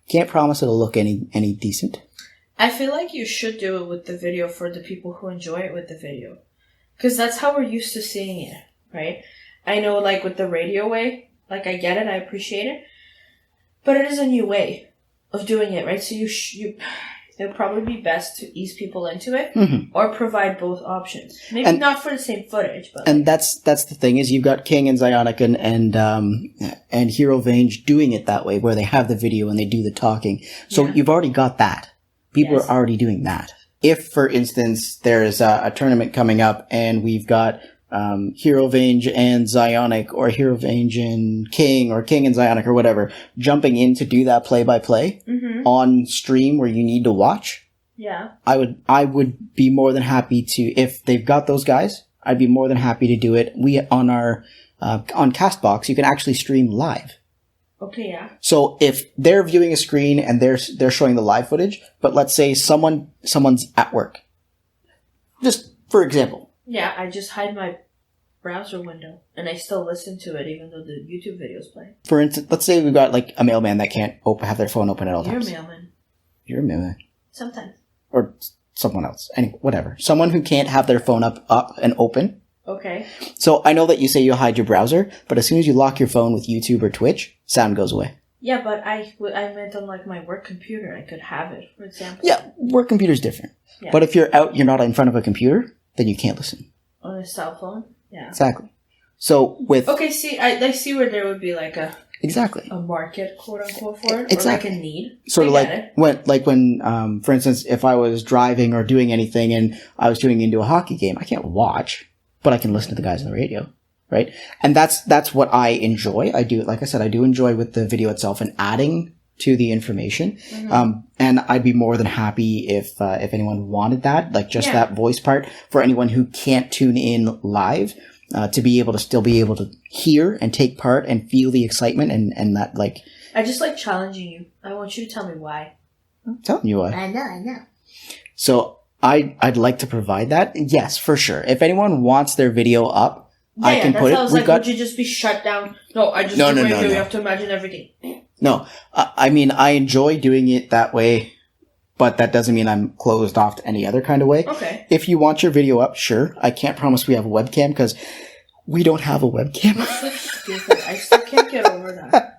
Can't promise it'll look any decent. I feel like you should do it with the video for the people who enjoy it with the video. Because that's how we're used to seeing it, right? I know, like, with the radio way, like, I get it, I appreciate it. But it is a new way of doing it, right? So it would probably be best to ease people into it or provide both options. Maybe not for the same footage, but... And that's the thing is you've got King and Zionic and Hero Vange doing it that way where they have the video and they do the talking. So you've already got that. People are already doing that. If, for instance, there's a tournament coming up and we've got Hero Vange and Zionic or Hero Vange and King or King and Zionic or whatever jumping in to do that play-by-play on stream where you need to watch, I would be more than happy to, if they've got those guys, I'd be more than happy to do it. We, on our, on Castbox, you can actually stream live. Okay, yeah. So if they're viewing a screen and they're showing the live footage, but let's say someone's at work. Just for example. Yeah, I just hide my browser window and I still listen to it even though the YouTube video's playing. For instance, let's say we've got like a mailman that can't have their phone open at all times. You're a mailman. You're a mailman. Sometimes. Or someone else. Whatever. Someone who can't have their phone up and open. Okay. So I know that you say you hide your browser, but as soon as you lock your phone with YouTube or Twitch, sound goes away. Yeah, but I meant on like my work computer. I could have it, for example. Yeah, work computer's different. Yeah. But if you're not in front of a computer, then you can't listen. On a cell phone? Yeah. Exactly. So with... Okay, see, I see where there would be like a... Exactly. A market, quote unquote, for it. Exactly. Or like a need. Sort of when, for instance, if I was driving or doing anything and I was tuning into a hockey game, I can't watch, but I can listen to the guys on the radio, right? And that's what I enjoy. I do, like I said, I do enjoy with the video itself and adding to the information. And I'd be more than happy if anyone wanted that, like just that voice part for anyone who can't tune in live. To be able to still be able to hear and take part and feel the excitement and that, like... I just like challenging you. I want you to tell me why. I'm telling you why. I know. So I'd like to provide that. Yes, for sure. If anyone wants their video up, I can put it. I was like, would you just be shut down? No, I just do radio. You have to imagine everything. No, I mean, I enjoy doing it that way, but that doesn't mean I'm closed off to any other kind of way. Okay. If you want your video up, sure. I can't promise we have a webcam because We don't have a webcam. That's so stupid. I still can't get over that.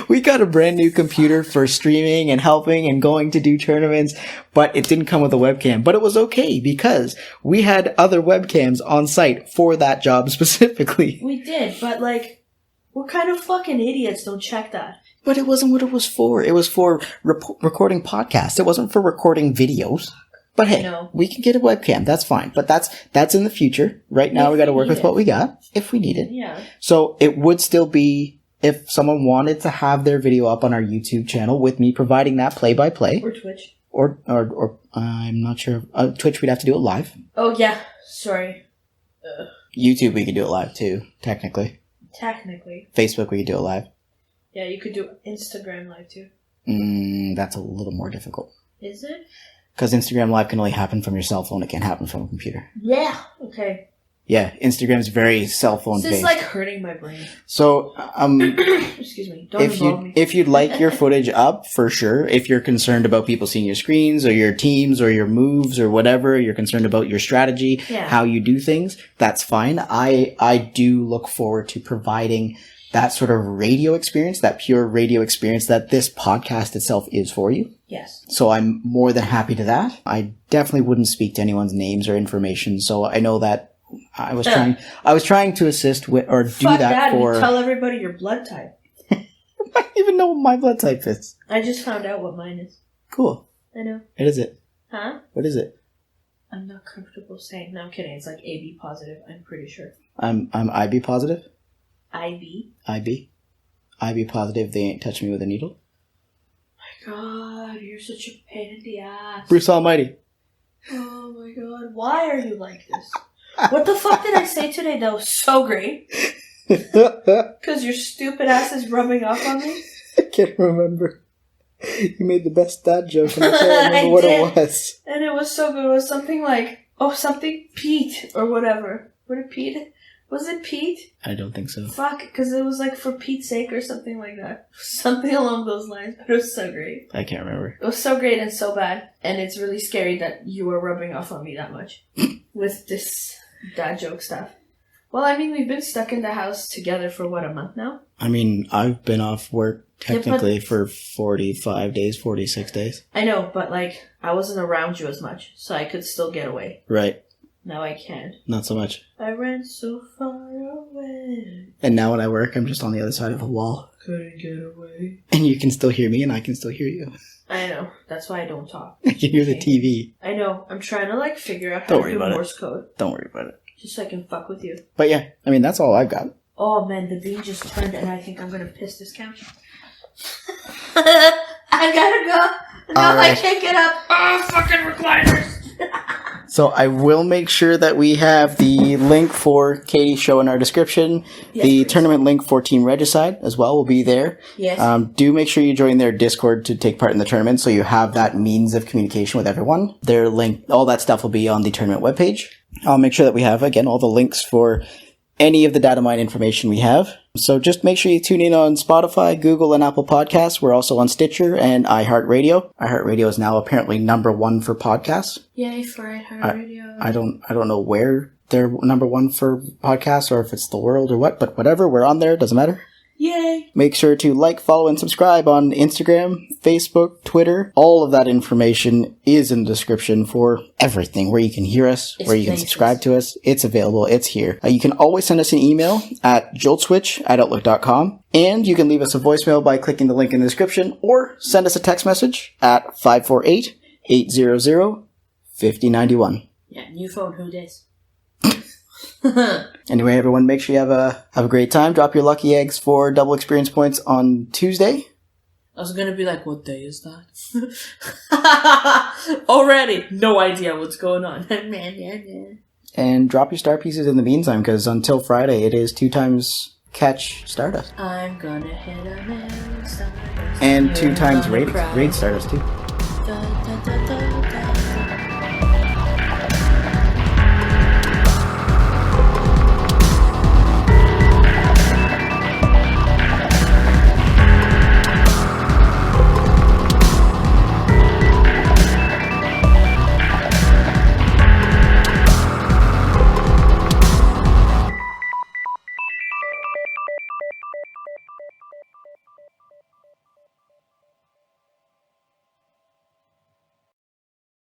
We got a brand new computer for streaming and helping and going to do tournaments, but it didn't come with a webcam. But it was okay because we had other webcams on site for that job specifically. We did, but like, what kind of fucking idiots don't check that? But it wasn't what it was for. It was for recording podcasts. It wasn't for recording videos. But hey, we can get a webcam. That's fine. But that's in the future. Right now, we got to work with what we got if we need it. Yeah. So it would still be if someone wanted to have their video up on our YouTube channel with me providing that play-by-play. Or Twitch. Or I'm not sure. Twitch, we'd have to do it live. Oh, yeah. Sorry. YouTube, we could do it live too, technically. Facebook, we could do it live. Yeah, you could do Instagram live too. That's a little more difficult. Is it? Because Instagram live can only happen from your cell phone. It can't happen from a computer. Yeah. Okay. Yeah, Instagram's very cell phone based. This is like hurting my brain. So, excuse me. Don't involve me. If you'd like your footage up, for sure. If you're concerned about people seeing your screens or your teams or your moves or whatever, you're concerned about your strategy, how you do things, that's fine. I do look forward to providing that sort of radio experience, that pure radio experience that this podcast itself is for you. Yes. So I'm more than happy to that. I definitely wouldn't speak to anyone's names or information. So I know that I was trying to assist with, or do that for... You tell everybody your blood type. I don't even know what my blood type is. I just found out what mine is. Cool. I know. What is it? Huh? What is it? I'm not comfortable saying. No, I'm kidding. It's like AB positive, I'm pretty sure. I'm IB positive? IB? IB positive, they ain't touched me with a needle? My god, you're such a pain in the ass. Bruce Almighty. Oh my god, why are you like this? What the fuck did I say today that was so great? Because your stupid ass is rubbing off on me? I can't remember. You made the best dad joke and I can't remember what it was. And it was so good. It was something like, something Pete or whatever. What did Pete? Was it Pete? I don't think so. Fuck, because it was like for Pete's sake or something like that. Something along those lines, but it was so great. I can't remember. It was so great and so bad. And it's really scary that you were rubbing off on me that much with this dad joke stuff. Well, I mean, we've been stuck in the house together for what, a month now? I mean, I've been off work technically for 45 days, 46 days. I know, but like, I wasn't around you as much, so I could still get away. Right. Now I can't. Not so much. I ran so far away. And now when I work, I'm just on the other side of a wall. Couldn't get away. And you can still hear me and I can still hear you. I know. That's why I don't talk. I can hear the TV. I know. I'm trying to like figure out how to do Morse code. Don't worry about it. Just so I can fuck with you. But yeah, I mean, that's all I've got. Oh man, the bean just turned and I think I'm gonna piss this couch. I gotta go. Now I can't get up. Oh, fucking recliners. So I will make sure that we have the link for Katie's show in our description. Yes, the tournament link for Team Regicide as well will be there. Yes. Do make sure you join their Discord to take part in the tournament so you have that means of communication with everyone. Their link, all that stuff will be on the tournament webpage. I'll make sure that we have, again, all the links for any of the data mine information we have. So just make sure you tune in on Spotify, Google, and Apple Podcasts. We're also on Stitcher and iHeartRadio. iHeartRadio is now apparently #1 for podcasts. Yay for iHeartRadio. I don't know where they're #1 for podcasts or if it's the world or what, but whatever, we're on there, doesn't matter. Yay! Make sure to like, follow, and subscribe on Instagram, Facebook, Twitter. All of that information is in the description for everything, where you can hear us, where you can subscribe to us. It's available. It's here. You can always send us an email at joltswitch@outlook.com, and you can leave us a voicemail by clicking the link in the description, or send us a text message at 548-800-5091. Yeah, new phone, who dis? Anyway, everyone, make sure you have a great time. Drop your lucky eggs for double experience points on Tuesday. I was gonna be like, what day is that? Already, no idea what's going on. And drop your star pieces in the meantime, because until Friday, it is 2 times catch Stardust. I'm gonna hit a man, and 2 times raid Stardust too.